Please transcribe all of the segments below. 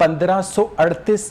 1538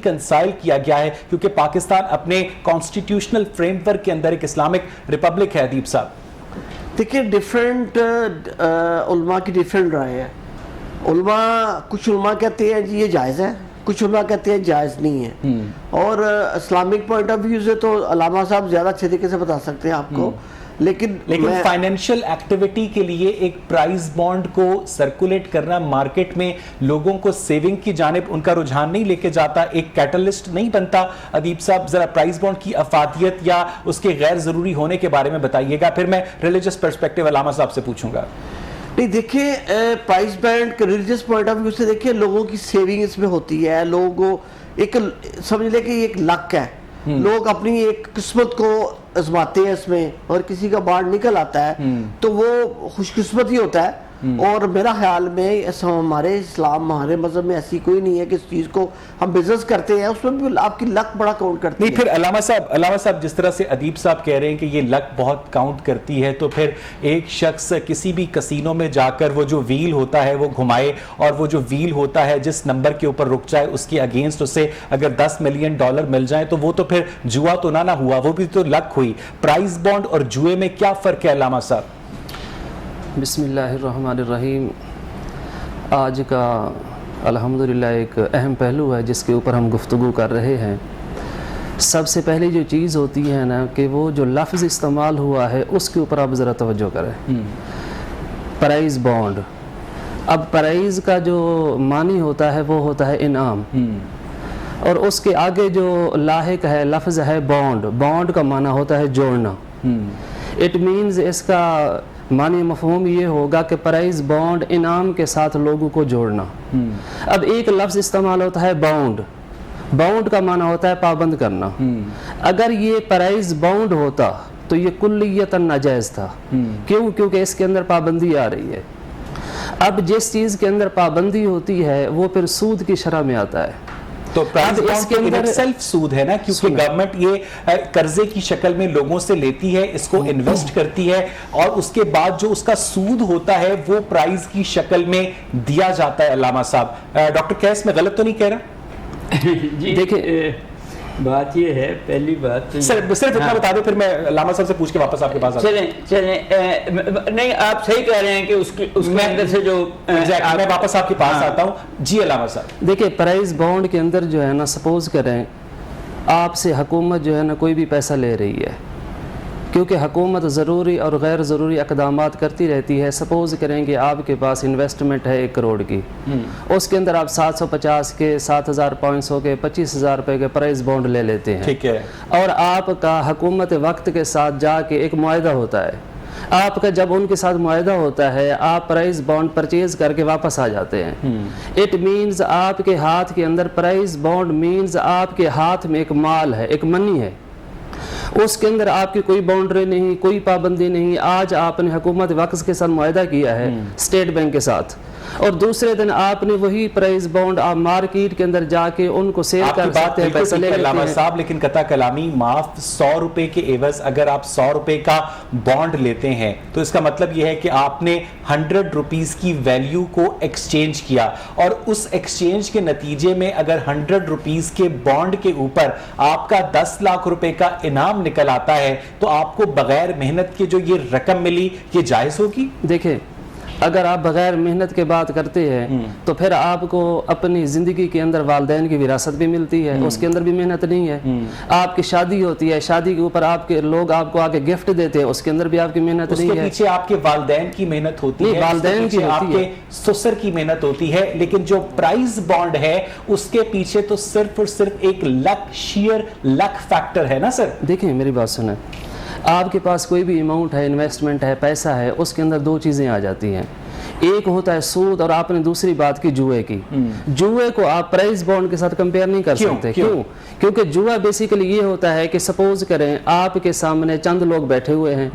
reconcile کیا گیا ہے، کیونکہ پاکستان اپنے کانسٹیٹیوشنل فریم ورک کے اندر ایک اسلامک ریپبلک ہے؟ ادیب صاحب دیکھیں ڈیفرنٹ علماء کی ڈیفرنٹ رائے ہے. کچھ علماء کہتے ہیں جی یہ جائز ہے، کچھ علماء کہتے ہیں جائز نہیں ہے. اور اسلامک پوائنٹ آف ویو سے تو علامہ صاحب زیادہ اچھے طریقے سے بتا سکتے ہیں آپ کو. لیکن فائنینشیل ایکٹیویٹی کے لیے ایک پرائز بانڈ کو سرکولیٹ کرنا مارکیٹ میں لوگوں کو سیونگ کی جانب ان کا رجحان نہیں لے کے جاتا، ایک کیٹلسٹ نہیں بنتا؟ ادیب صاحب ذرا پرائز بانڈ کی افادیت یا اس کے غیر ضروری ہونے کے بارے میں بتائیے گا، پھر میں ریلیجس پرسپیکٹیو علامہ صاحب سے پوچھوں گا. نہیں دیکھیں price band religious point of view سے دیکھیں لوگوں کی سیونگ اس میں ہوتی ہے. لوگوں کو ایک سمجھ لیں کہ یہ ایک لک ہے، لوگ اپنی ایک قسمت کو آزماتے ہیں اس میں، اور کسی کا بانڈ نکل آتا ہے تو وہ خوش قسمت ہی ہوتا ہے. اور میرا خیال میں ہمارے اسلام ہمارے مذہب میں ایسی کوئی نہیں ہے کہ اس چیز کو ہم بزنس کرتے ہیں، اس میں بھی آپ کی لک بڑا کاؤنٹ کرتی ہے. نہیں پھر علامہ صاحب جس طرح سے ادیب صاحب کہہ رہے ہیں کہ یہ لک بہت کاؤنٹ کرتی ہے، تو پھر ایک شخص کسی بھی کسینو میں جا کر وہ جو ویل ہوتا ہے وہ گھمائے، اور وہ جو ویل ہوتا ہے جس نمبر کے اوپر رک جائے اس کے اگینسٹ اسے اگر $10 ملین مل جائیں تو وہ تو پھر جوا تو نہ ہوا، وہ بھی تو لک ہوئی. پرائز بانڈ اور جوئے میں کیا فرق ہے علامہ صاحب؟ بسم اللہ الرحمن الرحیم. آج کا الحمدللہ ایک اہم پہلو ہے جس کے اوپر ہم گفتگو کر رہے ہیں. سب سے پہلی جو چیز ہوتی ہے نا کہ وہ جو لفظ استعمال ہوا ہے اس کے اوپر آپ ذرا توجہ کریں. پرائز بانڈ، اب پرائز کا جو معنی ہوتا ہے وہ ہوتا ہے انعام، اور اس کے آگے جو لاحق ہے لفظ ہے بانڈ. بانڈ کا معنی ہوتا ہے جوڑنا. اٹ مینز اس کا معنی مفہوم یہ ہوگا کہ پرائز بانڈ انعام کے ساتھ لوگوں کو جوڑنا. اب ایک لفظ استعمال ہوتا ہے باؤنڈ. باؤنڈ کا معنی ہوتا ہے پابند کرنا. اگر یہ پرائز باؤنڈ ہوتا تو یہ کلیتاً ناجائز تھا. کیوں؟ کیونکہ اس کے اندر پابندی آ رہی ہے. اب جس چیز کے اندر پابندی ہوتی ہے وہ پھر سود کی شرح میں آتا ہے. تو پرائز بانڈ کے اندر سیلف سود ہے نا، کیونکہ گورنمنٹ یہ قرضے کی شکل میں لوگوں سے لیتی ہے، اس کو انویسٹ کرتی ہے، اور اس کے بعد جو اس کا سود ہوتا ہے وہ پرائز کی شکل میں دیا جاتا ہے. علامہ صاحب ڈاکٹر کیس میں غلط تو نہیں کہہ رہا؟ جی دیکھیں بات یہ ہے، پہلی بات صرف اتنا بتا دیں، پھر میں علامہ صاحب سے پوچھ کے واپس آپ کے پاس آتا ہوں. چلیں نہیں آپ صحیح کہہ رہے ہیں کہ اس کے اندر سے جو میں واپس آپ کے پاس آتا ہوں. جی علامہ صاحب دیکھیں پرائز بانڈ کے اندر جو ہے نا، سپوز کریں آپ سے حکومت جو ہے نا کوئی بھی پیسہ لے رہی ہے، کیونکہ حکومت ضروری اور غیر ضروری اقدامات کرتی رہتی ہے. سپوز کریں کہ آپ کے پاس انویسٹمنٹ ہے 1 کروڑ کی، اس کے اندر آپ 750 کے 7500 کے 25,000 روپے کے پرائز بانڈ لے لیتے ہیں. ٹھیک ہے. اور آپ کا حکومت وقت کے ساتھ جا کے ایک معاہدہ ہوتا ہے. آپ کا جب ان کے ساتھ معاہدہ ہوتا ہے آپ پرائز بانڈ پرچیز کر کے واپس آ جاتے ہیں. اٹ مینز آپ کے ہاتھ کے اندر پرائز بانڈ مینز آپ کے ہاتھ میں ایک مال ہے، ایک منی ہے، اس کے اندر آپ کی کوئی باؤنڈری نہیں، کوئی پابندی نہیں. آج آپ نے حکومت وقت کے ساتھ معاہدہ کیا ہے اسٹیٹ بینک کے ساتھ، اور دوسرے دن آپ نے وہی پرائز بانڈ آپ مارکیٹ کے اندر جا کے ان کو سیل کر سکتے ہیں، پیسہ لے لیتے ہیں. صاحب لیکن قطع کلامی معاف، 100 روپے کے عوض اگر آپ 100 روپے کا بانڈ لیتے ہیں تو اس کا مطلب یہ ہے کہ آپ نے 100 روپیز کی ویلیو کو ایکسچینج کیا، اور اس ایکسچینج کے نتیجے میں اگر 100 روپیز کے بانڈ کے اوپر آپ کا 10 لاکھ روپے کا انعام نکل آتا ہے تو آپ کو بغیر محنت کے جو یہ رقم ملی یہ جائز ہوگی؟ دیکھیں اگر آپ بغیر محنت کے بات کرتے ہیں تو پھر آپ کو اپنی زندگی کے اندر والدین کی وراثت بھی ملتی ہے، اس کے اندر بھی محنت نہیں ہے. آپ کی شادی ہوتی ہے، شادی کے اوپر آپ کے لوگ آپ کو آگے گفٹ دیتے ہیں، اس کے اندر بھی آپ کی محنت نہیں ہے. اس کے پیچھے آپ کے والدین کی محنت ہوتی ہے، والدین کی آپ کے سسر کی محنت ہوتی ہے. لیکن جو پرائز بانڈ ہے اس کے پیچھے تو صرف اور صرف ایک لک، شیئر لک فیکٹر ہے نا سر. دیکھیں میری بات سنیں، آپ کے پاس کوئی بھی اماؤنٹ ہے، انویسٹمنٹ ہے، پیسہ ہے، اس کے اندر 2 چیزیں آ جاتی ہیں. ایک ہوتا ہے سود، اور آپ نے دوسری بات کی جوئے کی. جوئے کو آپ پرائز بانڈ کے ساتھ کمپیئر نہیں کر سکتے. کیوں؟ کیونکہ جوا بیسیکلی یہ ہوتا ہے کہ سپوز کریں آپ کے سامنے چند لوگ بیٹھے ہوئے ہیں،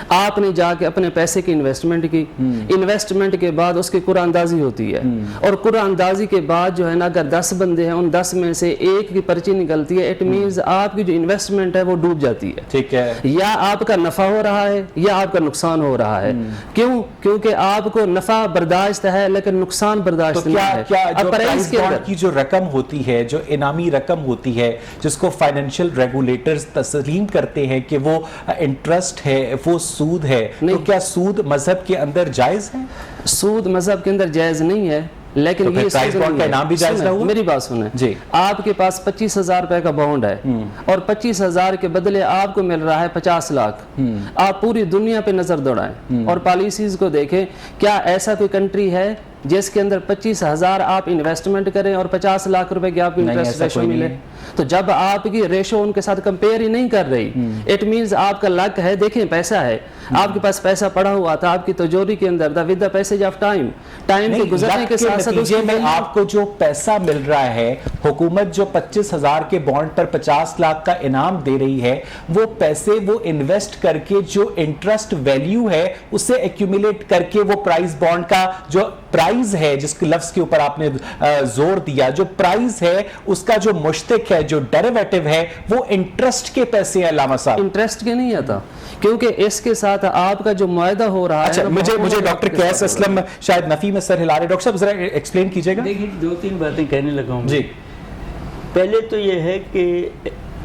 آپ نے جا کے اپنے پیسے کی انویسٹمنٹ کی، انویسٹمنٹ کے بعد اس کی قرعہ اندازی ہوتی ہے، اور قرعہ اندازی کے بعد جو ہے نا اگر 10 بندے ہیں، ان 10 میں سے ایک کی پرچی نکلتی ہے. اٹ مینز آپ کی جو انویسٹمنٹ ہے وہ ڈوب جاتی ہے. ٹھیک ہے. یا آپ کا نفع ہو رہا ہے یا آپ کا نقصان ہو رہا ہے. کیوں؟ کیونکہ آپ کو نفع برداشت ہے لیکن نقصان تو برداشت نہیں ہے. کیا اب جو پرہیز پرائز کے بانڈ اندر کی جو رقم ہوتی ہے، جو انعامی رقم ہوتی ہے جس کو فائنینشیل ریگولیٹرز تسلیم کرتے ہیں کہ وہ انٹرسٹ ہے، وہ سود ہے، تو کیا سود مذہب کے اندر جائز ہے؟ سود مذہب کے اندر جائز نہیں ہے، لیکن تو پھر یہ پرائز سود بانڈ کا نہیں ہے. انعام بھی جائز نہ ہوا؟ میری بات سنیں جی. آپ کے پاس 25,000 روپے کا بانڈ ہے اور 25,000 کے بدلے آپ کو مل رہا ہے 50 لاکھ. آپ پوری دنیا پہ نظر دوڑائیں اور پالیسیز کو دیکھیں. کیا ایسا کوئی کنٹری ہے جس کے اندر 25,000 آپ انویسٹمنٹ کریں اور 50 لاکھ روپے کی آپ کو انٹرسٹ ریشو ملے؟ تو جب آپ کی ریشو ان کے ساتھ کمپیئر ہی نہیں کر رہی، اٹ مینز آپ کا لک ہے. دیکھیں پیسہ ہے، آپ کے پاس پیسہ پڑا ہوا تھا آپ کی تجوری کے اندر with the passage of time کے گزرنے کے ساتھ ساتھ نتیجے میں آپ کو جو پیسہ مل رہا ہے، حکومت جو 25,000 کے بانڈ پر 50 لاکھ کا انعام دے رہی ہے، وہ پیسے وہ انویسٹ کر کے جو انٹرسٹ ویلیو ہے اسے ایکیومولیٹ کر کے وہ پرائز بانڈ کا جو پرائز ہے، جس کے لفظ کے اوپر آپ نے زور دیا، جو پرائز ہے اس کا جو مشتق ہے، جو ڈیریویٹو ہے، وہ انٹرسٹ کے پیسے ہیں. علامہ صاحب انٹرسٹ کے نہیں آتا، کیونکہ اس کے ساتھ آپ کا جو معاہدہ ہو رہا ہے. اچھا، مجھے ڈاکٹر قیس اسلم شاید نفی میں سر ہلا رہے. ڈاکٹر صاحب ذرا ایکسپلین کیجئے گا. دیکھیں 2-3 باتیں کہنے لگا ہوں. جی. پہلے تو یہ ہے کہ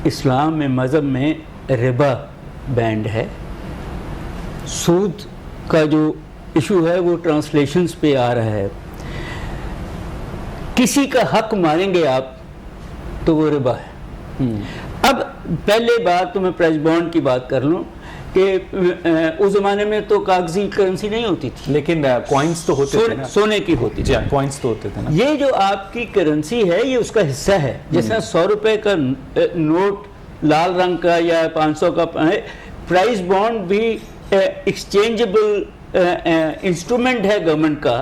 اسلام میں، مذہب میں ربا بینڈ ہے. سود کا جو ایشو ہے وہ ٹرانسلیشنز پہ آ رہا ہے. کسی کا حق مانیں گے آپ تو وہ ربا ہے. اب پہلے بات تو میں پرائز بانڈ کی بات کر لوں کہ اس زمانے میں تو کاغذی کرنسی نہیں ہوتی تھی، لیکن کوائنز تو ہوتے تھے نا. سونے کی ہوتی تھی. جی، کوائنز تو ہوتے تھے نا. یہ جو آپ کی کرنسی ہے یہ اس کا حصہ ہے. جیسے 100 روپے کا نوٹ لال رنگ کا یا 500 کا، پرائز بانڈ بھی ایکسچینجبل انسٹرومنٹ ہے گورنمنٹ کا،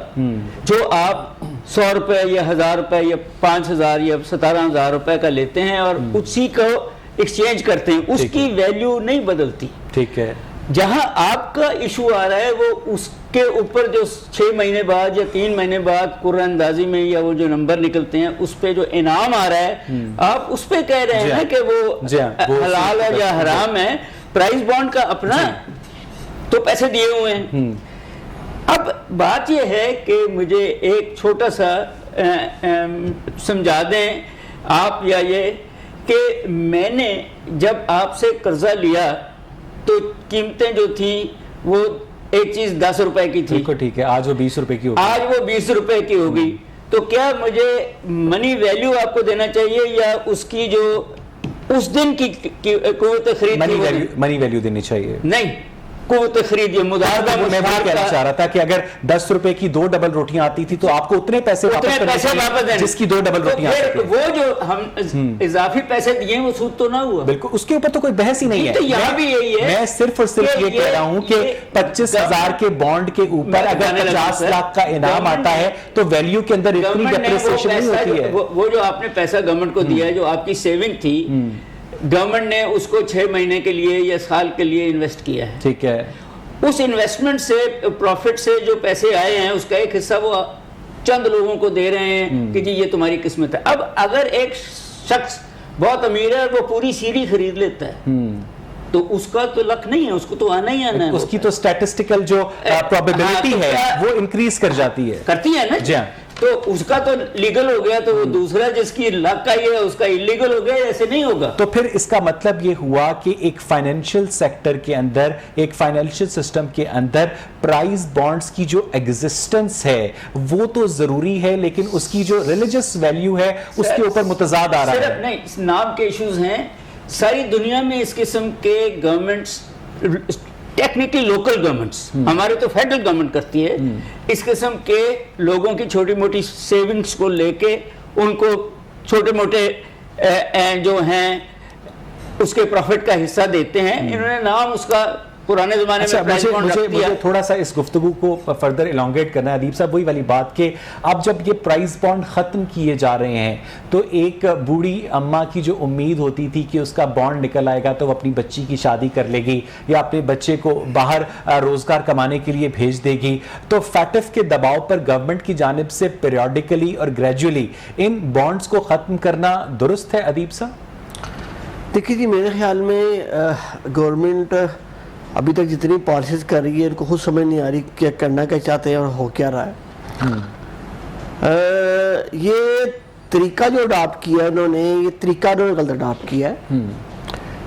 جو آپ 100 روپے یا 1000 روپے یا 5000 یا 17,000 روپے کا لیتے ہیں اور اسی کو ایکسچینج کرتے ہیں. اس کی ویلیو نہیں بدلتی. ٹھیک ہے. جہاں آپ کا ایشو آ رہا ہے وہ اس کے اوپر جو 6 مہینے بعد یا 3 مہینے بعد قرآن اندازی میں یا وہ جو نمبر نکلتے ہیں اس پہ جو انعام آ رہا ہے، آپ اس پہ کہہ رہے ہیں کہ وہ حلال ہے یا حرام ہے. پرائز بانڈ کا اپنا تو پیسے دیے ہوئے ہیں. اب بات یہ ہے کہ مجھے ایک چھوٹا سا سمجھا دیں آپ یا یہ کہ میں نے جب آپ سے قرضہ لیا تو قیمتیں جو تھیں وہ ایک چیز 10 روپے کی تھی. ٹھیک ہے. آج وہ 20 روپے کی ہوگی. آج وہ 20 روپے کی ہوگی. تو کیا مجھے منی ویلیو آپ کو دینا چاہیے یا اس کی جو اس دن کی قوت خرید منی ویلیو دینی چاہیے؟ نہیں، قوت خرید. یہ مداخلہ میں وہ کہنا چاہ رہا تھا کہ اگر 10 روپے کی 2 ڈبل روٹیاں آتی تھی تو آپ کو اتنے پیسے واپس دینے جس کی 2 ڈبل روٹیاں آتی تھی. وہ جو ہم اضافی پیسے دیے وہ سود تو نہ ہوا. بالکل، اس کے اوپر تو کوئی بحث ہی نہیں ہے. تو یہاں بھی یہی ہے. میں صرف اور صرف یہ کہہ رہا ہوں کہ 25,000 کے بانڈ کے اوپر اگر 50 لاکھ کا انعام آتا ہے تو ویلیو کے اندر اتنی ڈپریسیشن نہیں ہوتی ہے. وہ جو آپ نے پیسہ گورنمنٹ کو دیا ہے، جو آپ کی سیونگ تھی، گورنمنٹ نے اس کو 6 مہینے کے لیے یا سال کے لیے انویسٹ کیا ہے. ٹھیک ہے. اس انویسٹمنٹ سے، پروفٹ سے جو پیسے آئے ہیں اس کا ایک حصہ وہ چند لوگوں کو دے رہے ہیں کہ جی یہ تمہاری قسمت ہے. اب اگر ایک شخص بہت امیر ہے اور وہ پوری سیڑھی خرید لیتا ہے تو اس کا تو لک نہیں ہے، اس کو تو آنا ہی آنا ہے. اس کی تو اسٹیٹسٹیکل جو پروبیبلٹی ہے وہ انکریز کر جاتی ہے. کرتی ہے نا. جی ہاں. تو اس کا تو لیگل ہو گیا، تو وہ دوسرا جس کی لک کا یہ اس کا انلیگل ہو گیا. ایسے نہیں ہوگا. تو پھر اس کا مطلب یہ ہوا کہ ایک فائنینشیل سیکٹر کے اندر، ایک فائنینشیل سسٹم کے اندر پرائز بانڈز کی جو ایگزسٹنس ہے وہ تو ضروری ہے، لیکن اس کی جو ریلیجس ویلیو ہے اس کے اوپر متضاد آ رہا ہے. صرف نہیں، اس نام کے ایشوز ہیں. ساری دنیا میں اس قسم کے گورنمنٹس، ٹیکنیکلی لوکل گورنمنٹس، ہمارے تو فیڈرل گورنمنٹ کرتی ہے، اس قسم کے لوگوں کی چھوٹی موٹی سیونگز کو لے کے ان کو چھوٹے موٹے جو ہیں اس کے پروفٹ کا حصہ دیتے ہیں. انہوں نے نام اس کا پرانے زمانے میں پرائز بانڈ رکھ دیا. مجھے تھوڑا سا اس گفتگو کو فردر الانگیٹ کرنا ہے ادیب صاحب. وہی والی بات کہ اب جب یہ پرائز بانڈ ختم کیے جا رہے ہیں تو ایک بوڑھی اماں کی جو امید ہوتی تھی کہ اس کا بانڈ نکل آئے گا تو وہ اپنی بچی کی شادی کر لے گی یا اپنے بچے کو باہر روزگار کمانے کے لیے بھیج دے گی، تو فیٹف کے دباؤ پر گورنمنٹ کی جانب سے پیریوڈیکلی اور گریجولی ان بانڈز کو ختم کرنا درست ہے ادیب صاحب؟ دیکھیے جی، میرے خیال میں گورنمنٹ ابھی تک جتنی پالیسیز کر رہی ہے ان کو خود سمجھ نہیں آ رہی کہ کرنا کیا چاہتے ہیں اور ہو کیا رہا ہے. یہ طریقہ جو اڈاپٹ کیا انہوں نے، یہ طریقہ انہوں نے غلط اڈاپٹ کیا ہے.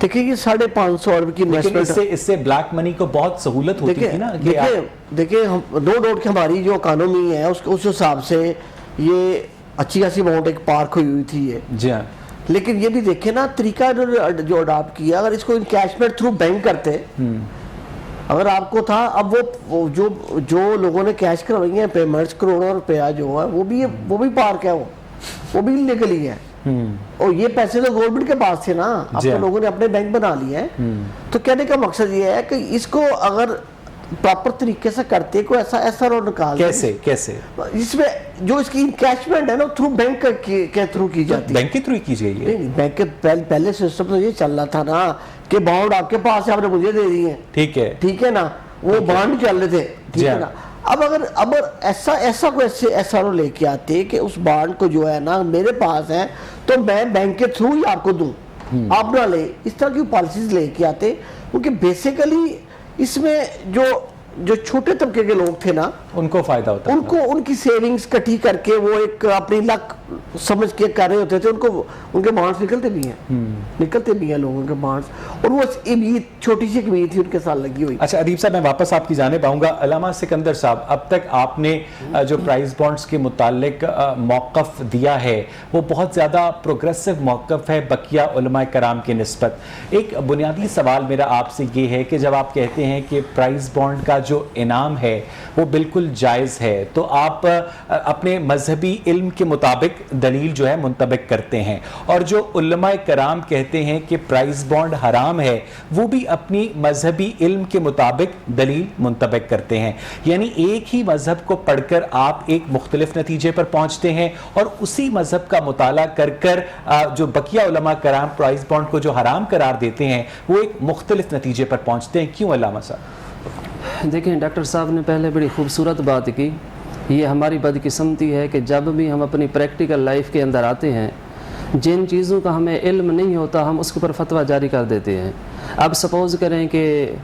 دیکھیں یہ 550 ارب کی انویسٹمنٹ، اس سے بلیک منی کو بہت سہولت ہوتی تھی نا. دیکھیں ہم نو ڈاؤٹ کہ ہماری جو اکانومی ہے اس حساب سے یہ اچھی خاصی اماؤنٹ ایک پارک ہوئی تھی یہ. جی ہاں. لیکن یہ بھی دیکھیں نا طریقہ انہوں نے جو اڈاپٹ کیا، اگر اس کو انکیشمنٹ تھرو بینک کرتے، اگر آپ کو تھا، اب وہ جو لوگوں نے کیش کروائی ہیں پیمنٹس کروڑوں روپیہ جو ہے وہ بھی پارک ہے، وہ بھی لیگلی ہے. اور یہ پیسے تو گورنمنٹ کے پاس تھے نا، اب تو لوگوں نے اپنے بینک بنا لیے ہیں. تو کہنے کا مقصد یہ ہے کہ اس کو اگر پراپر طریقے سے کرتے کوئی ایسا رو نکال کیسے اس میں جو اس کی انکیشمنٹ ہے نا تھرو بینک کے تھرو کی جاتی ہے. بینک کے تھرو کی جائے. نہیں، بینک کے پہلے سسٹم تو یہ چل رہا تھا نا کہ بانڈ آپ کے پاس ہے، آپ نے مجھے دے دی ہیں. ٹھیک ہے نا، وہ بانڈ چل رہے تھے. ٹھیک ہے نا. اب اگر ایسا کوئی ایسا رو لے کے آتے کہ اس بانڈ کو جو ہے نا میرے پاس ہے تو میں بینک کے تھرو ہی آپ کو دوں، آپ نہ لے، اس طرح کی پالیسیز لے کے آتے. کیونکہ بیسیکلی اس میں جو چھوٹے طبقے کے لوگ تھے نا ان کو فائدہ ہوتا، ان کی سیونگز کٹھی کر کے وہ ایک اپنی لک سمجھ کے کر رہے ہوتے تھے. ان کے بانڈز نکلتے بھی ہیں لوگوں کے بانڈز، اور وہ امید چھوٹی سی امید تھی ان کے ساتھ لگی ہوئی. اچھا ادیب صاحب، میں واپس آپ کی جانب آؤں گا. علامہ سکندر صاحب، اب تک آپ نے جو پرائز بانڈز کے متعلق موقف دیا ہے وہ بہت زیادہ پروگریسو موقف ہے بقیہ علماء کرام کی نسبت. ایک بنیادی سوال میرا آپ سے یہ ہے کہ جب آپ کہتے ہیں کہ پرائز بانڈ کا جو انعام ہے وہ بالکل جائز ہے، تو آپ اپنے مذہبی علم کے مطابق دلیل جو ہے منطبق کرتے ہیں، اور جو علماء کرام کہتے ہیں کہ پرائز بانڈ حرام ہے وہ بھی اپنی مذہبی علم کے مطابق دلیل منطبق کرتے ہیں. یعنی ایک ہی مذہب کو پڑھ کر آپ ایک مختلف نتیجے پر پہنچتے ہیں، اور اسی مذہب کا مطالعہ کر جو بقیہ علماء کرام پرائز بانڈ کو جو حرام قرار دیتے ہیں وہ ایک مختلف نتیجے پر پہنچتے ہیں. کیوں علامہ صاحب؟ دیکھیں ڈاکٹر صاحب نے پہلے بڑی خوبصورت بات کی. یہ ہماری بدقسمتی ہے کہ جب بھی ہم اپنی پریکٹیکل لائف کے اندر آتے ہیں، جن چیزوں کا ہمیں علم نہیں ہوتا ہم اس کے اوپر فتویٰ جاری کر دیتے ہیں. اب سپوز کریں کہ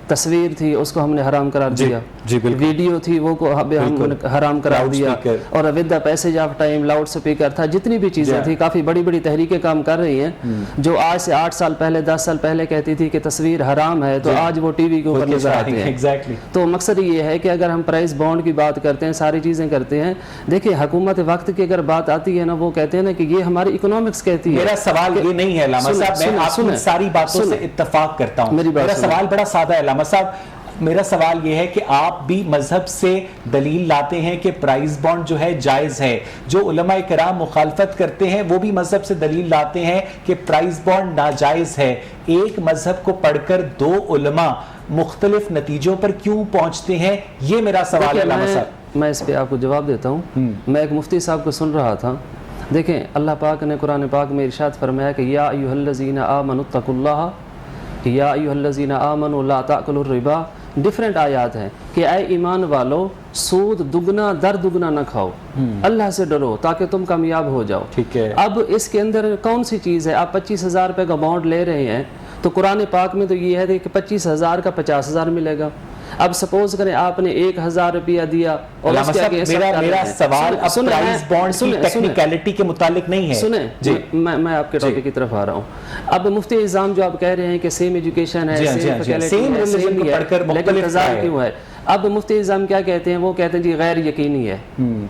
تصویر تھی اس کو ہم نے حرام قرار دیا، ویڈیو تھی وہ کو ہم نے حرام قرار دیا، اور with the passage of time loud speaker تھا، جتنی بھی چیزیں تھی. کافی بڑی بڑی تحریکیں کام کر رہی ہیں جو آج سے 8 سال پہلے 10 سال پہلے کہتی تھی کہ تصویر حرام ہے، تو آج وہ ٹی وی کے اوپر نظر آتی ہیں. تو مقصد یہ ہے کہ اگر ہم پرائز بانڈ کی بات کرتے ہیں، ساری چیزیں کرتے ہیں، دیکھیں حکومت وقت کی اگر بات آتی ہے نا، وہ کہتے ہیں نا کہ یہ ہماری اکنامکس کہتی ہے. میرا سوال یہ نہیں ہے علامہ صاحب، میں آپ کی ساری باتوں سے اتفاق کرتا ہوں. میرا سوال بڑا سادہ ہے علامہ صاحب. میرا سوال یہ ہے کہ آپ بھی مذہب سے دلیل لاتے ہیں کہ پرائز بانڈ جو ہے جائز ہے، جو علماء کرام مخالفت کرتے ہیں وہ بھی مذہب سے دلیل لاتے ہیں کہ پرائز بانڈ ناجائز ہے. ایک مذہب کو پڑھ کر دو علماء مختلف نتیجوں پر کیوں پہنچتے ہیں؟ یہ میرا سوال ہے علامہ صاحب. میں اس پہ آپ کو جواب دیتا ہوں. میں ایک مفتی صاحب کو سن رہا تھا. دیکھیں اللہ پاک نے قرآن پاک میں ارشاد فرمایا کہ یا ایھا الذین آمنوا اتقوا اللہ، یا ایھا الذین آمنوا لا تأکلوا الربا. ڈیفرنٹ آیات ہیں کہ اے ایمان والو سود دگنا در دگنا نہ کھاؤ، اللہ سے ڈرو تاکہ تم کامیاب ہو جاؤ. ٹھیک ہے. اب اس کے اندر کون سی چیز ہے؟ آپ 25,000 روپے کا بانڈ لے رہے ہیں تو قرآن پاک میں تو یہ ہے کہ 25,000 کا 50,000 ملے گا. اب سپوز کریں آپ نے 1,000 روپیہ دیا اور اس کے آگے میرا سوال اب پرائز بانڈ کی ٹیکنیکلٹی کے متعلق نہیں ہے. سنیں جی، میں آپ کے ٹاپک کی طرف آ رہا ہوں. اب مفتی اعظم جو آپ کہہ رہے ہیں کہ سیم ایجوکیشن ہے، سیم ریلیجن پڑھ کر لیکن تضاد کیوں ہے؟ اب مفتی اعظم کیا کہتے ہیں؟ وہ کہتے ہیں جی غیر یقینی ہے،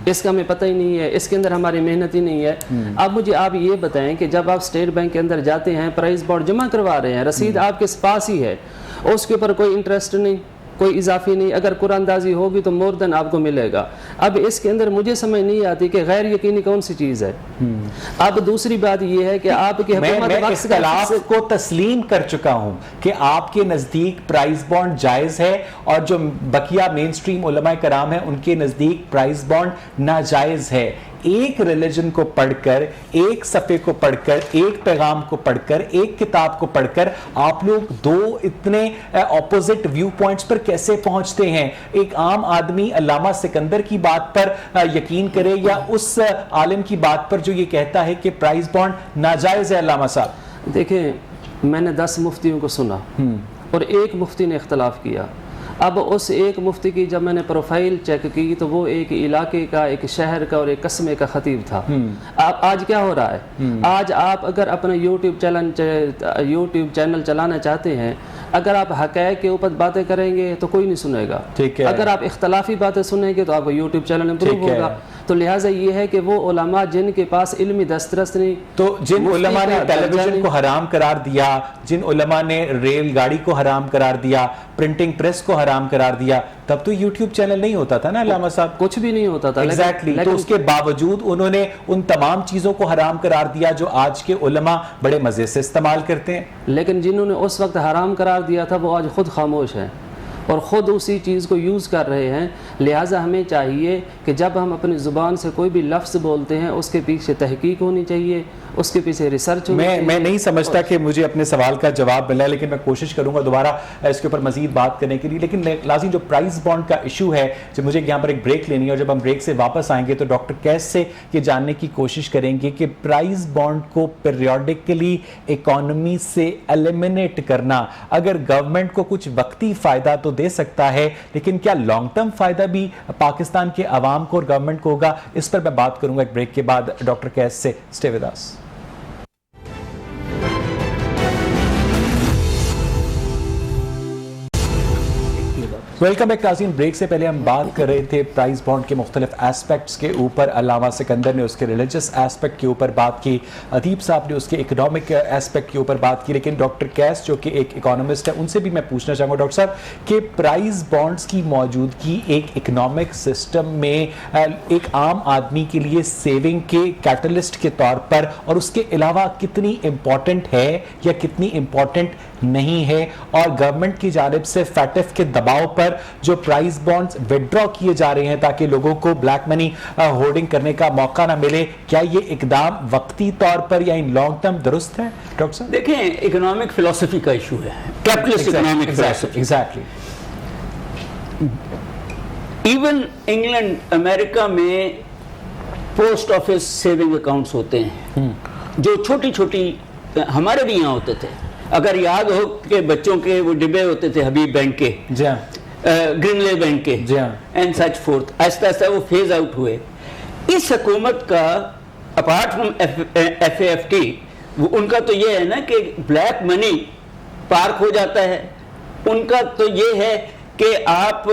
اس کا ہمیں پتہ ہی نہیں ہے، اس کے اندر ہماری محنت ہی نہیں ہے. اب مجھے آپ یہ بتائیں کہ جب آپ اسٹیٹ بینک کے اندر جاتے ہیں پرائز بانڈ جمع کروا رہے ہیں، رسید آپ کے پاس ہی ہے، اس کے اوپر کوئی انٹرسٹ نہیں، کوئی اضافی نہیں، اگر قرآن اندازی ہوگی تو مور دین آپ کو ملے گا. اب اس کے اندر مجھے سمجھ نہیں آتی کہ غیر یقینی کون سی چیز ہے. اب دوسری بات یہ ہے کہ آپ کی حکومت میں اختلاف کو تسلیم کر چکا ہوں کہ آپ کے نزدیک پرائز بانڈ جائز ہے اور جو بقیہ مین سٹریم علماء کرام ہیں ان کے نزدیک پرائز بانڈ ناجائز ہے. ایک ریلیجن کو پڑھ کر، ایک صفحے کو پڑھ کر، ایک پیغام کو پڑھ کر، ایک کتاب کو پڑھ کر آپ لوگ دو اتنے اپوزٹ ویو پوائنٹس پر کیسے پہنچتے ہیں؟ ایک عام آدمی علامہ سکندر کی بات پر یقین کرے یا اس عالم کی بات پر جو یہ کہتا ہے کہ پرائز بانڈ ناجائز ہے؟ علامہ صاحب دیکھیں، میں نے 10 مفتیوں کو سنا، اور ایک مفتی نے اختلاف کیا. اب اس ایک مفتی کی جب میں نے پروفائل چیک کی تو وہ ایک علاقے کا، ایک شہر کا اور ایک قصبے کا خطیب تھا. آج کیا ہو رہا ہے؟ آج آپ اگر اپنا یوٹیوب چینل چلانا چاہتے ہیں، اگر آپ حقائق کے اوپر باتیں کریں گے تو کوئی نہیں سنے گا. اگر آپ اختلافی باتیں سنیں گے تو آپ کا یوٹیوب چینل امپروو ہوگا. تو لہٰذا یہ ہے کہ وہ علماء جن کے پاس علمی دسترس نہیں، تو جن علماء نے ٹیلی ویژن کو حرام قرار دیا، جن علماء نے ریل گاڑی کو حرام قرار دیا، پرنٹنگ پریس کو حرام قرار دیا، تب تو یوٹیوب چینل نہیں ہوتا تھا نا علامہ صاحب. کچھ بھی نہیں ہوتا تھا. ایگزیکٹلی. تو اس کے باوجود انہوں نے ان تمام چیزوں کو حرام قرار دیا جو آج کے علماء بڑے مزے سے استعمال کرتے ہیں. لیکن جنہوں نے اس وقت حرام قرار دیا تھا وہ آج خود خاموش ہیں اور خود اسی چیز کو یوز کر رہے ہیں. لہٰذا ہمیں چاہیے کہ جب ہم اپنی زبان سے کوئی بھی لفظ بولتے ہیں اس کے پیچھے تحقیق ہونی چاہیے، اس کے پیچھے ریسرچ ہونی چاہیے. میں نہیں سمجھتا کہ مجھے اپنے سوال کا جواب ملا، لیکن میں کوشش کروں گا دوبارہ اس کے اوپر مزید بات کرنے کے لیے. لیکن لازم جو پرائز بانڈ کا ایشو ہے، جو مجھے یہاں پر ایک بریک لینی ہے، اور جب ہم بریک سے واپس آئیں گے تو ڈاکٹر کیس سے یہ جاننے کی کوشش کریں گے کہ پرائز بانڈ کو پیریوڈکلی اکانومی سے ایلیمنیٹ کرنا اگر گورنمنٹ کو کچھ وقتی فائدہ تو دے سکتا ہے، لیکن کیا لانگ ٹرم فائدہ بھی پاکستان کے عوام کو اور گورنمنٹ کو ہوگا؟ اس پر میں بات کروں گا ایک بریک کے بعد ڈاکٹر کیس سے. Stay with us. Welcome back ناظرین. بریک سے پہلے ہم بات کر رہے تھے پرائز بانڈ کے مختلف ایسپیکٹس کے اوپر. علامہ سکندر نے اس کے ریلیجس ایسپیکٹ کے اوپر بات کی، ادیب صاحب نے اس کے اکنامک ایسپیکٹ کے اوپر بات کی. لیکن ڈاکٹر کیس جو کہ ایک اکانومسٹ ہے، ان سے بھی میں پوچھنا چاہوں گا ڈاکٹر صاحب کہ پرائز بانڈز کی موجودگی ایک اکنامک سسٹم میں ایک عام آدمی کے لیے سیونگ کے کیٹلسٹ کے طور پر اور اس کے علاوہ کتنی امپورٹنٹ ہے یا کتنی امپورٹنٹ نہیں ہے؟ اور گورنمنٹ کی جانب سے فیٹف کے دباؤ پر جو پرائز بانڈز وڈرا کیے جا رہے ہیں تاکہ لوگوں کو بلیک منی ہولڈنگ کرنے کا موقع نہ ملے، کیا یہ اقدام وقتی طور پر یا ان لانگ ٹرم درست ہے ڈاکٹر صاحب؟ دیکھیں، اکنامک فلسفی کا ایشو ہے، کیپٹلسٹ اکنامک فلسفی. ایگزیکٹلی. ایون انگلینڈ، امریکہ میں پوسٹ آفس سیونگ اکاؤنٹس ہوتے ہیں جو چھوٹی چھوٹی، ہمارے بھی یہاں ہوتے تھے. اگر یاد ہو کہ بچوں کے وہ ڈبے ہوتے تھے حبیب بینک کے، جی ہاں، گرینلے بینک کے، جی ہاں، اینڈ سچ فورتھ. آہستہ آہستہ وہ فیز آؤٹ ہوئے. اس حکومت کا apart from F A F T, ان کا تو یہ ہے نا کہ بلیک منی پارک ہو جاتا ہے. ان کا تو یہ ہے کہ آپ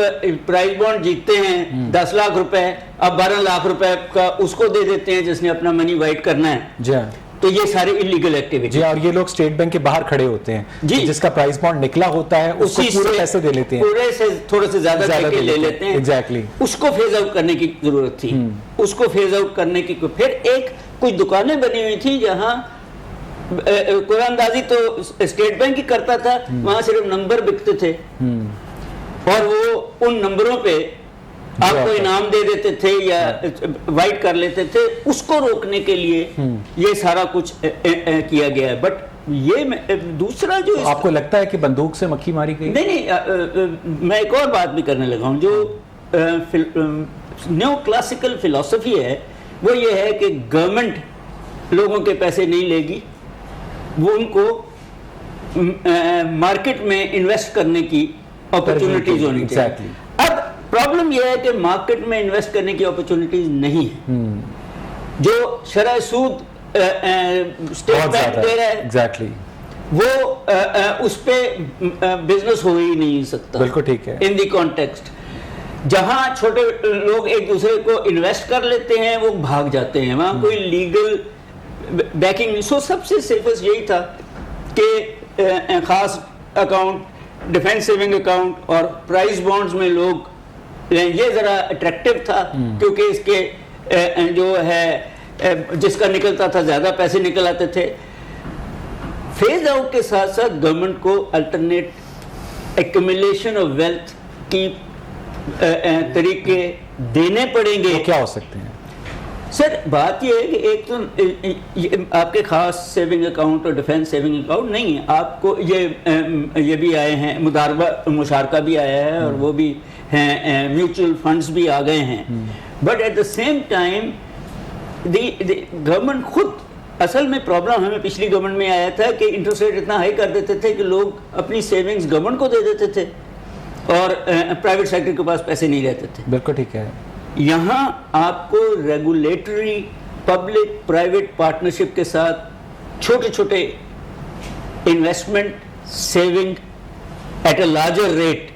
پرائز بانڈ جیتتے ہیں 10 لاکھ روپے، اب 12 لاکھ روپے کا اس کو دے دیتے ہیں جس نے اپنا منی وائٹ کرنا ہے. جی ہاں. تو یہ سارے انلیگل ایکٹیویٹی. جی، اور یہ لوگ اسٹیٹ بینک کے باہر کھڑے ہوتے ہیں، جی، جس کا پرائز بانڈ نکلا ہوتا ہے اس کو پورے پیسے دے لیتے ہیں، پورے سے تھوڑے سے زیادہ لے لیتے ہیں. ایگزیکٹلی. اس کو فیز آؤٹ کرنے کی ضرورت تھی. اس کو فیز آؤٹ کرنے کی پھر ایک کچھ دکانیں بنی ہوئی تھی جہاں قرآن اندازی تو اسٹیٹ بینک ہی کرتا تھا، وہاں صرف نمبر بکتے تھے اور وہ ان نمبروں پہ آپ کو انعام دے دیتے تھے یا وائٹ کر لیتے تھے. اس کو روکنے کے لیے یہ سارا کچھ کیا گیا ہے. بٹ یہ دوسرا جو آپ کو لگتا ہے کہ بندوق سے مکھی ماری گئی؟ نہیں، میں ایک اور بات بھی کرنے لگا ہوں. جو نیو کلاسیکل فلسفی ہے وہ یہ ہے کہ گورنمنٹ لوگوں کے پیسے نہیں لے گی، وہ ان کو مارکیٹ میں انویسٹ کرنے کی اپرچونٹیز ہونی چاہیے. اب پرابلم یہ ہے کہ مارکیٹ میں انویسٹ کرنے کی اپرچونٹیز نہیں ہیں. جو شرح سود اسٹیٹ بینک دے رہا ہے، ایگزیکٹلی، وہ اس پہ بزنس ہو ہی نہیں سکتا. بالکل ٹھیک ہے. ان دی کانٹیکسٹ جہاں چھوٹے لوگ ایک دوسرے کو انویسٹ کر لیتے ہیں وہ بھاگ جاتے ہیں، وہاں کوئی لیگل بیکنگ نہیں. سو سب سے سیفسٹ یہی تھا کہ خاص اکاؤنٹ، ڈیفینس سیونگ اکاؤنٹ اور پرائز بانڈز میں لوگ، یہ ذرا اٹریکٹیو تھا کیونکہ اس کے جو ہے جس کا نکلتا تھا زیادہ پیسے نکل آتے تھے. فیز آؤٹ کے ساتھ ساتھ گورنمنٹ کو الٹرنیٹ ایکومولیشن آف ویلتھ کی طریقے دینے پڑیں گے. کیا ہو سکتے ہیں سر؟ بات یہ ہے کہ ایک تو آپ کے خاص سیونگ اکاؤنٹ اور ڈیفینس سیونگ اکاؤنٹ نہیں ہے. آپ کو یہ بھی آئے ہیں، مشارکہ بھی آیا ہے اور وہ بھی ہیں، میوچل فنڈز بھی آ گئے ہیں. But at the same time the government خود اصل میں پرابلم ہمیں پچھلی گورنمنٹ میں آیا تھا کہ انٹرسٹ ریٹ اتنا ہائی کر دیتے تھے کہ لوگ اپنی سیونگز گورنمنٹ کو دے دیتے تھے اور پرائیویٹ سیکٹر کے پاس پیسے نہیں رہتے تھے. بالکل ٹھیک ہے. یہاں آپ کو ریگولیٹری پبلک پرائیویٹ پارٹنرشپ کے ساتھ چھوٹے چھوٹے investment saving at a larger rate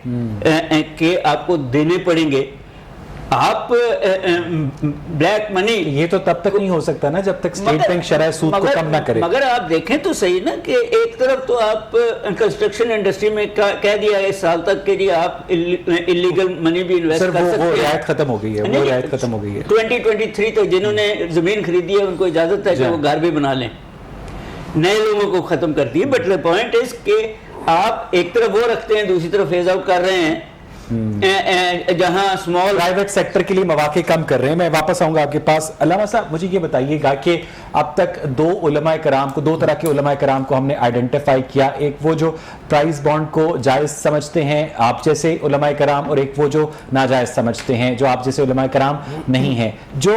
کے آپ کو دینے پڑیں گے. آپ بلیک منی یہ تو تب تک نہیں ہو سکتا نا جب تک اسٹیٹ بینک شرح سود کو کم نہ کرے. مگر آپ دیکھیں تو صحیح نا کہ ایک طرف تو آپ کنسٹرکشن انڈسٹری میں کہہ دیا ہے اس سال تک کہ جی آپ انلیگل منی بھی انویسٹ کر سکتے ہیں. وہ رعایت ختم ہو گئی ہے, وہ رعایت ختم ہو گئی ہے. 2023 تک جنہوں نے زمین خریدی ہے ان کو اجازت ہے کہ وہ گھر بھی بنا لیں, نئے لوگوں کو ختم کر دی. بٹ دا پوائنٹ از کہ آپ ایک طرف وہ رکھتے ہیں, دوسری طرف فیز آؤٹ کر رہے ہیں جہاں اسمال پرائیویٹ سیکٹر کے لیے مواقع کم کر رہے ہیں. میں واپس آؤں گا آپ کے پاس. علامہ صاحب مجھے یہ بتائیے گا کہ اب تک دو طرح کے علماء کرام کو ہم نے آئیڈینٹیفائی کیا, ایک وہ جو پرائز بانڈ کو جائز سمجھتے ہیں آپ جیسے علماء کرام, اور ایک وہ جو ناجائز سمجھتے ہیں جو آپ جیسے علماء کرام نہیں ہیں. جو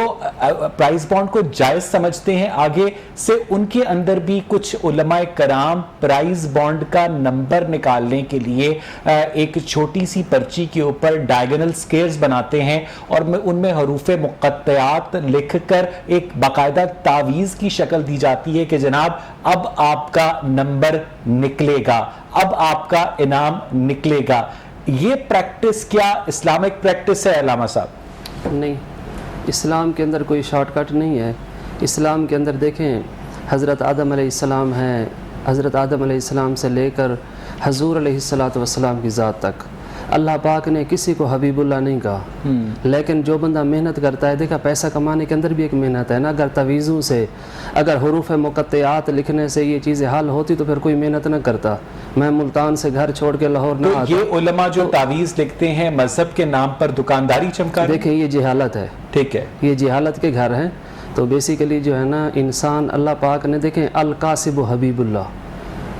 پرائز بانڈ کو جائز سمجھتے ہیں آگے سے ان کے اندر بھی کچھ علماء کرام پرائز بانڈ کا نمبر نکالنے کے لیے ایک چھوٹی سی پرچی کے اوپر ڈائیگنل سکیئرز بناتے ہیں اور ان میں حروف مقطعات لکھ کر ایک باقاعدہ تعویذ کی شکل دی جاتی ہے کہ جناب اب آپ کا نمبر نکلے گا, اب آپ کا انعام نکلے گا. یہ پریکٹس کیا اسلامک پریکٹس ہے علامہ صاحب؟ نہیں, اسلام کے اندر کوئی شارٹ کٹ نہیں ہے. اسلام کے اندر دیکھیں حضرت آدم علیہ السلام ہیں, حضرت آدم علیہ السلام سے لے کر حضور علیہ السلام کی ذات تک اللہ پاک نے کسی کو حبیب اللہ نہیں کہا. لیکن جو بندہ محنت کرتا ہے, دیکھا پیسہ کمانے کے اندر بھی ایک محنت ہے نا. اگر تویزوں سے, اگر حروف مقطعات لکھنے سے یہ چیزیں حل ہوتی تو پھر کوئی محنت نہ کرتا. میں ملتان سے گھر چھوڑ کے لاہور نہ آتا. یہ علماء جو تعویذ لکھتے ہیں مذہب کے نام پر دکانداری چمکا, دیکھیں یہ جہالت ہے. ٹھیک ہے, یہ جہالت کے گھر ہیں. تو بیسیکلی جو ہے نا انسان, اللہ پاک نے دیکھیں القاسب حبیب اللہ,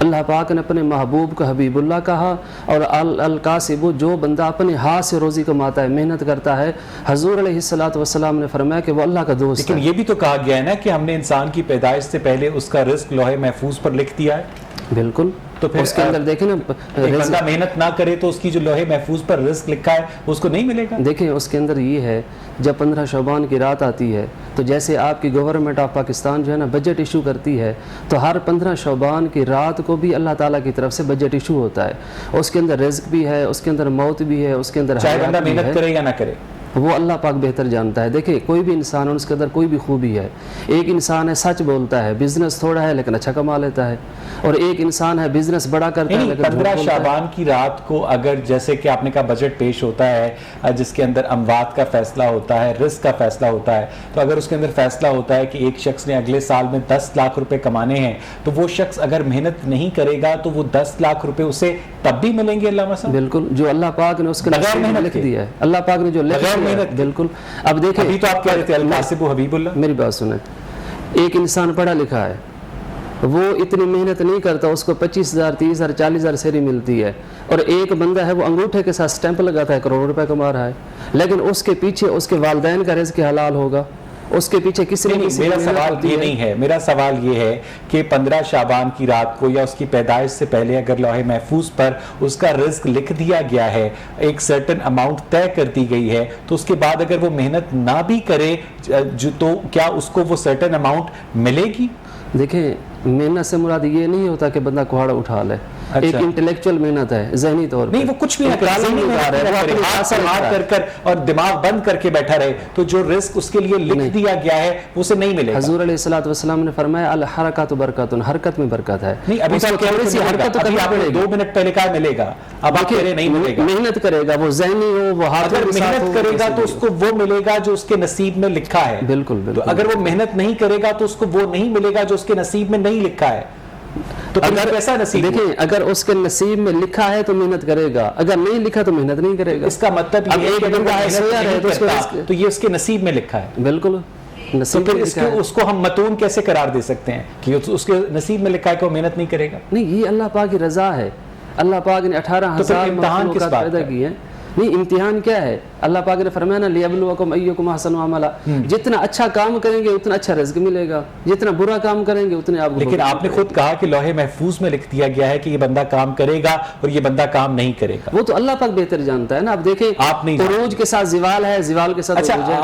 اللہ پاک نے اپنے محبوب کو حبیب اللہ کہا. اور القاسب جو بندہ اپنے ہاتھ سے روزی کماتا ہے, محنت کرتا ہے, حضور علیہ السلام نے فرمایا کہ وہ اللہ کا دوست ہے. لیکن یہ بھی تو کہا گیا ہے نا کہ ہم نے انسان کی پیدائش سے پہلے اس کا رزق لوح محفوظ پر لکھ دیا ہے. بالکل. تو پھر اس کے اندر دیکھیں نا, ایک بندہ محنت نہ کرے تو اس کی جو لوح محفوظ پر رزق لکھا ہے اس کو نہیں ملے گا. دیکھیں اس کے اندر یہ ہے, جب 15 شعبان کی رات آتی ہے تو جیسے آپ کی گورنمنٹ آف پاکستان جو ہے نا بجٹ ایشو کرتی ہے, تو ہر 15 شعبان کی رات کو بھی اللہ تعالیٰ کی طرف سے بجٹ ایشو ہوتا ہے. اس کے اندر رزق بھی ہے, اس کے اندر موت بھی ہے, اس کے اندر چاہے بندہ محنت کرے یا نہ کرے, وہ اللہ پاک بہتر جانتا ہے. دیکھیں کوئی بھی انسان, اس کے اندر کوئی بھی خوبی ہے. ایک انسان ہے سچ بولتا ہے, بزنس تھوڑا ہے لیکن اچھا کما لیتا ہے, اور ایک انسان ہے بزنس بڑا کرتا ہے لیکن 15 شعبان کی رات کو اگر جیسے کہ آپ نے کہا بجٹ پیش ہوتا ہے جس کے اندر اموات کا فیصلہ ہوتا ہے, رزق کا فیصلہ ہوتا ہے, تو اگر اس کے اندر فیصلہ ہوتا ہے کہ ایک شخص نے اگلے سال میں 10 لاکھ روپے کمانے ہیں, تو وہ شخص اگر محنت نہیں کرے گا تو وہ 10 لاکھ روپے اسے تب بھی ملیں گے علامہ صاحب. بالکل, جو اللہ پاک نے اس کے بغیر محنت لکھ دیا ہے, اللہ پاک نے جو لکھ دیا ہے. بالکل. اب دیکھیں ابھی تو آپ کہہ رہے تھے القاسب حبیب اللہ. میری بات سنیں, ایک انسان پڑھا لکھا ہے, وہ اتنی محنت نہیں کرتا, اس کو 25,000 30,000 40,000 سیلری ملتی ہے, اور ایک بندہ ہے وہ انگوٹھے کے ساتھ سٹیمپ لگاتا ہے, کروڑ روپے کما رہا ہے, لیکن اس کے پیچھے اس کے والدین کا رزق حلال ہوگا, اس کے پیچھے کسی نے میرا سوال یہ نہیں ہے, میرا سوال یہ ہے کہ 15 شعبان کی رات کو یا اس کی پیدائش سے پہلے اگر لوح محفوظ پر اس کا رزق لکھ دیا گیا ہے, ایک سرٹن اماؤنٹ طے کر دی گئی ہے, تو اس کے بعد اگر وہ محنت نہ بھی کرے تو کیا اس کو وہ سرٹن اماؤنٹ ملے گی؟ دیکھیں محنت سے مراد یہ نہیں ہوتا کہ بندہ کوہاڑا اٹھا لے. ایک انٹلیکچول محنت ہے, ذہنی طور پر. نہیں, وہ کچھ بھی نہ کر اور دماغ بند کر کے بیٹھا رہے, تو جو رزق اس کے لیے لکھ دیا گیا ہے اسے نہیں ملے گا. حضور علیہ السلام نے فرمایا الحرکات برکات, حرکت میں برکت ہے. نہیں, ابھی تھوڑی سی حرکت تو کرنا پڑے گا. 2 منٹ پہلے کہا ملے گا, اب آپ کہہ رہے نہیں ملے گا. محنت کرے گا, وہ ذہنی ہو, وہ ہاتھ اگر محنت کرے گا تو اس کو وہ ملے گا جو اس کے نصیب میں لکھا ہے. بالکل بالکل. اگر وہ محنت نہیں کرے گا تو اس کو وہ نہیں ملے گا جو اس کے نصیب میں نہیں لکھا ہے. تو اگر ایسا نصیب, دیکھیں اگر اس کے نصیب میں لکھا ہے تو محنت کرے گا, اگر نہیں لکھا تو محنت نہیں کرے گا. اس کا مطلب یہ ہے کہ تو یہ اس کے نصیب میں لکھا ہے. بالکل. تو پھر اس کو ہم متون کیسے قرار دے سکتے ہیں کہ اس کے نصیب میں لکھا ہے کہ وہ محنت نہیں کرے گا؟ نہیں, یہ اللہ پاک کی رضا ہے. اللہ پاک نے 18,000 مخلوقات پیدا کی ہیں. نہیں, امتحان کیا ہے, اللہ پاک نے فرمایا نا لیبلوکم ایکم احسن عملا، جتنا اچھا کام کریں گے اتنا اچھا رزق ملے گا، جتنا برا کام کریں گے اتنے آپ کو. لیکن آپ نے خود کہا کہ لوح محفوظ میں لکھ دیا گیا ہے کہ یہ بندہ کام کرے گا اور یہ بندہ کام نہیں کرے گا. وہ تو اللہ پاک بہتر جانتا ہے نا. آپ دیکھیں آپ نہیں عروج کے ساتھ زوال ہے، زوال کے ساتھ اچھا عروج ہے.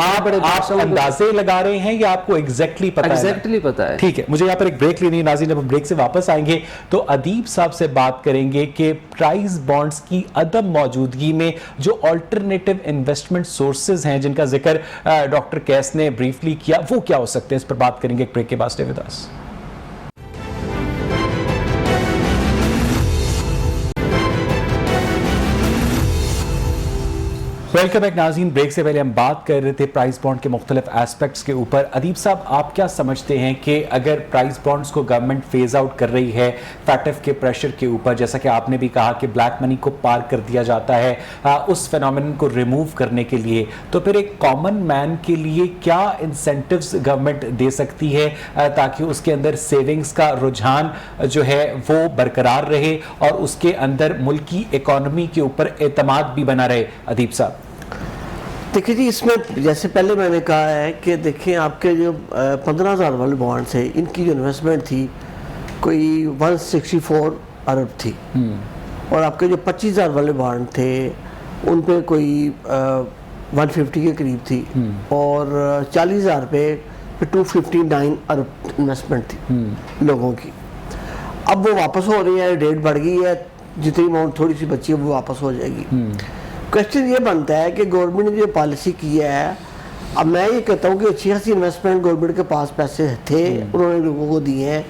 آپ اندازے لگا رہے ہیں یا آپ کو ایگزیکٹلی پتا ہے؟ ایگزیکٹلی پتا ہے. ٹھیک ہے، مجھے یہاں پر ایک بریک لینی ہے ناظرین. جب ہم بریک سے واپس آئیں گے تو ادیب صاحب سے بات کریں گے کہ پرائز بانڈز کی عدم موجودگی میں جو آلٹرنیٹو انویسٹمنٹ سورسز ہیں جن کا ذکر ڈاکٹر قیس نے بریفلی کیا، وہ کیا ہو سکتے ہیں، اس پر بات کریں گے ایک بریک کے بعد. Stay with us. Welcome back ناظرین. بریک سے پہلے ہم بات کر رہے تھے پرائز بانڈ کے مختلف ایسپیکٹس کے اوپر. ادیب صاحب، آپ کیا سمجھتے ہیں کہ اگر پرائز بانڈز کو گورنمنٹ فیز آؤٹ کر رہی ہے فیٹف کے پریشر کے اوپر، جیسا کہ آپ نے بھی کہا کہ بلیک منی کو پار کر دیا جاتا ہے اس فینومینن کو ریموو کرنے کے لیے، تو پھر ایک کامن مین کے لیے کیا انسینٹیوز گورنمنٹ دے سکتی ہے تاکہ اس کے اندر سیونگز کا رجحان جو ہے وہ برقرار رہے اور اس کے اندر ملکی اکانومی کے اوپر اعتماد بھی بنا رہے؟ ادیب صاحب دیکھیں جی، اس میں جیسے پہلے میں نے کہا ہے کہ دیکھیں آپ کے جو 15,000 والے بانڈس ہیں، ان کی جو انویسٹمنٹ تھی کوئی 164 ارب تھی، اور آپ کے جو 25,000 والے بانڈ تھے ان پہ کوئی 150 کے قریب تھی، اور 40,000 پہ 259 ارب انویسٹمنٹ تھی لوگوں کی. اب وہ واپس ہو رہی ہے، ڈیٹ بڑھ گئی ہے، جتنی اماؤنٹ تھوڑی سی بچی ہے وہ واپس ہو جائے گی. کوشچن یہ بنتا ہے کہ گورنمنٹ نے جو پالیسی کی ہے، اب میں یہ کہتا ہوں کہ اچھی خاصی انویسٹمنٹ گورنمنٹ کے پاس پیسے تھے، انہوں نے لوگوں کو دیے ہیں،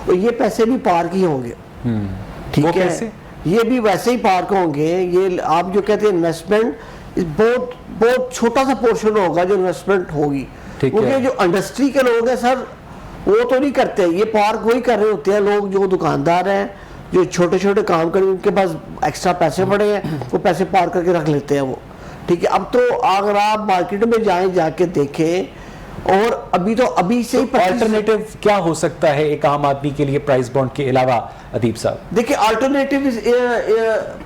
اور یہ پیسے بھی پارک ہی ہوں گے. ٹھیک ہے، یہ بھی ویسے ہی پارک ہوں گے. یہ آپ جو کہتے ہیں انویسٹمنٹ بہت بہت چھوٹا سا پورشن ہوگا جو انویسٹمنٹ ہوگی، کیونکہ جو انڈسٹری کے لوگ ہیں سر وہ تو نہیں کرتے، یہ پارک وہی کر رہے ہوتے ہیں لوگ جو دکاندار ہیں، جو چھوٹے چھوٹے کام کریں، ان کے پاس ایکسٹرا پیسے پڑے ہیں، وہ پیسے پار کر کے رکھ لیتے ہیں وہ. ٹھیک ہے، اب تو اگر آپ مارکیٹ میں جائیں، جا کے دیکھیں، اور ابھی سے ہی آلٹرنیٹو کیا ہو سکتا ہے ایک عام آدمی کے لیے پرائز بانڈ کے علاوہ؟ ادیب صاحب دیکھیں، آلٹرنیٹو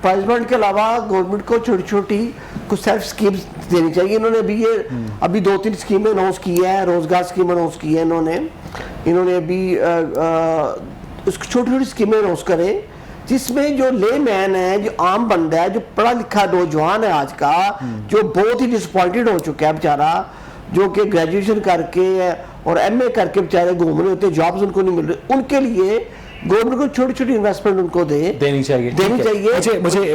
پرائز بانڈ کے علاوہ گورنمنٹ کو چھوٹی چھوٹی کچھ سیلف اسکیمز دینی چاہیے. انہوں نے ابھی 2-3 اسکیمیں اناؤنس کی ہے، روزگار اسکیم اناؤنس کی ہے انہوں نے ابھی اس کی چھوٹی چھوٹی اسکیمیں اناؤنس کریں، جس میں جو لے مین ہے، جو عام بندہ ہے، جو پڑھا لکھا نوجوان ہے آج کا، جو بہت ہی ڈس اپوائنٹڈ ہو چکا ہے بیچارہ، جو کہ گریجویشن کر کے اور ایم اے کر کے بیچارے گھوم رہے ہوتے ہیں، جابز ان کو نہیں مل رہے، ان کے لیے گورنمنٹ کو چھوٹی چھوٹی انویسٹمنٹ ان کو دینی چاہیے.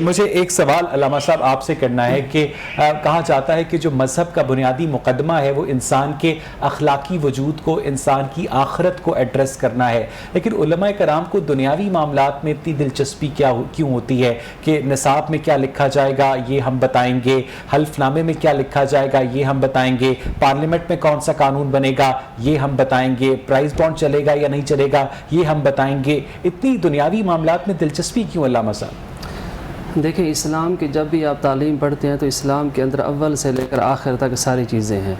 مجھے ایک سوال علامہ صاحب آپ سے کرنا ہے کہ کہا جاتا ہے کہ جو مذہب کا بنیادی مقدمہ ہے وہ انسان کے اخلاقی وجود کو، انسان کی آخرت کو ایڈریس کرنا ہے، لیکن علماء کرام کو دنیاوی معاملات میں اتنی دلچسپی کیوں ہوتی ہے کہ نصاب میں کیا لکھا جائے گا یہ ہم بتائیں گے، حلف نامے میں کیا لکھا جائے گا یہ ہم بتائیں گے، پارلیمنٹ میں کون سا قانون بنے گا یہ ہم بتائیں گے، پرائز بانڈ چلے گا یا نہیں چلے گا یہ ہم بتائیں گے. اتنی دنیاوی معاملات میں دلچسپی کیوں علامہ صاحب؟ دیکھیں، اسلام کی جب بھی آپ تعلیم پڑھتے ہیں تو اسلام کے اندر اول سے لے کر آخر تک ساری چیزیں ہیں.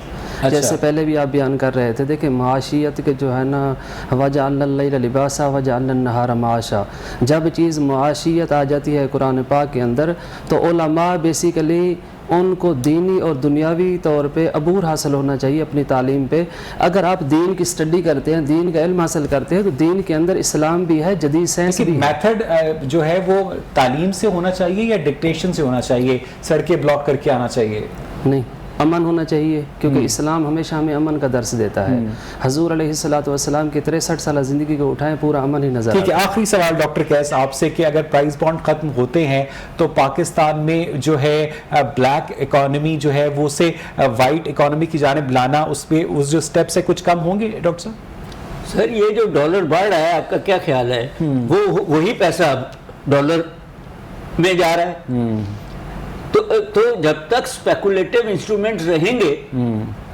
جیسے پہلے بھی آپ بیان کر رہے تھے، دیکھیں معاشیت کے جو ہے نا، وَجَعَلْنَا اللَّيْلَ لِبَاسًا وَجَعَلْنَا النَّهَارَ مَعَاشًا، جب چیز معاشیت آ جاتی ہے قرآن پاک کے اندر تو علماء بیسیکلی ان کو دینی اور دنیاوی طور پہ عبور حاصل ہونا چاہیے اپنی تعلیم پہ. اگر آپ دین کی اسٹڈی کرتے ہیں، دین کا علم حاصل کرتے ہیں، تو دین کے اندر اسلام بھی ہے، جدید سائنس بھی ہے. میتھڈ جو ہے وہ تعلیم سے ہونا چاہیے یا ڈکٹیشن سے ہونا چاہیے؟ سڑکیں بلاک کر کے آنا چاہیے؟ نہیں، امن ہونا چاہیے، کیونکہ اسلام ہمیشہ ہمیں امن کا درس دیتا ہے. حضور علیہ السلام کی 63 سالہ زندگی کو اٹھائیں، پورا امن ہی نظر آتا ہے. ٹھیک ہے، آخری سوال ڈاکٹر قیس آپ سے کہ اگر پرائز بانڈ ختم ہوتے ہیں تو پاکستان میں جو ہے بلیک اکانومی جو ہے وہ سے وائٹ اکانومی کی جانب لانا، اس پہ اس جو سٹیپس ہے کچھ کم ہوں گے ڈاکٹر صاحب؟ سر، یہ جو ڈالر بڑھ رہا ہے، آپ کا کیا خیال ہے؟ وہی پیسہ اب ڈالر میں جا رہا ہے. تو جب تک اسپیکولیٹو انسٹرومنٹس رہیں گے،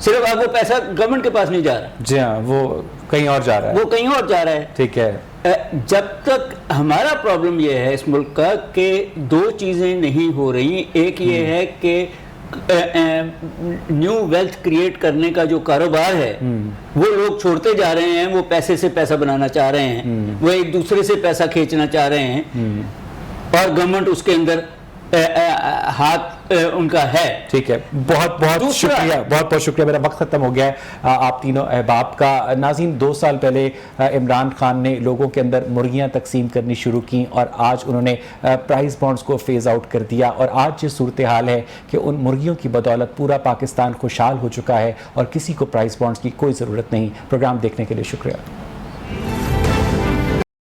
صرف آپ وہ پیسہ گورنمنٹ کے پاس نہیں جا رہا. جی ہاں، وہ کہیں اور جا رہا ہے، وہ کہیں اور جا رہا ہے. ٹھیک ہے، جب تک ہمارا پرابلم یہ ہے اس ملک کا کہ 2 چیزیں نہیں ہو رہی. ایک یہ ہے کہ نیو ویلتھ کریٹ کرنے کا جو کاروبار ہے وہ لوگ چھوڑتے جا رہے ہیں، وہ پیسے سے پیسہ بنانا چاہ رہے ہیں، وہ ایک دوسرے سے پیسہ کھینچنا چاہ رہے ہیں، اور گورنمنٹ اس کے اندر ہاتھ ان کا ہے. ٹھیک ہے، بہت بہت دوسرا- شکریہ، بہت بہت شکریہ. میرا وقت ختم ہو گیا ہے آپ تینوں احباب کا. ناظرین، 2 سال پہلے عمران خان نے لوگوں کے اندر مرغیاں تقسیم کرنی شروع کی اور آج انہوں نے پرائز بانڈز کو فیز آؤٹ کر دیا، اور آج یہ صورتحال ہے کہ ان مرغیوں کی بدولت پورا پاکستان خوشحال ہو چکا ہے اور کسی کو پرائز بانڈز کی کوئی ضرورت نہیں. پروگرام دیکھنے کے لیے شکریہ.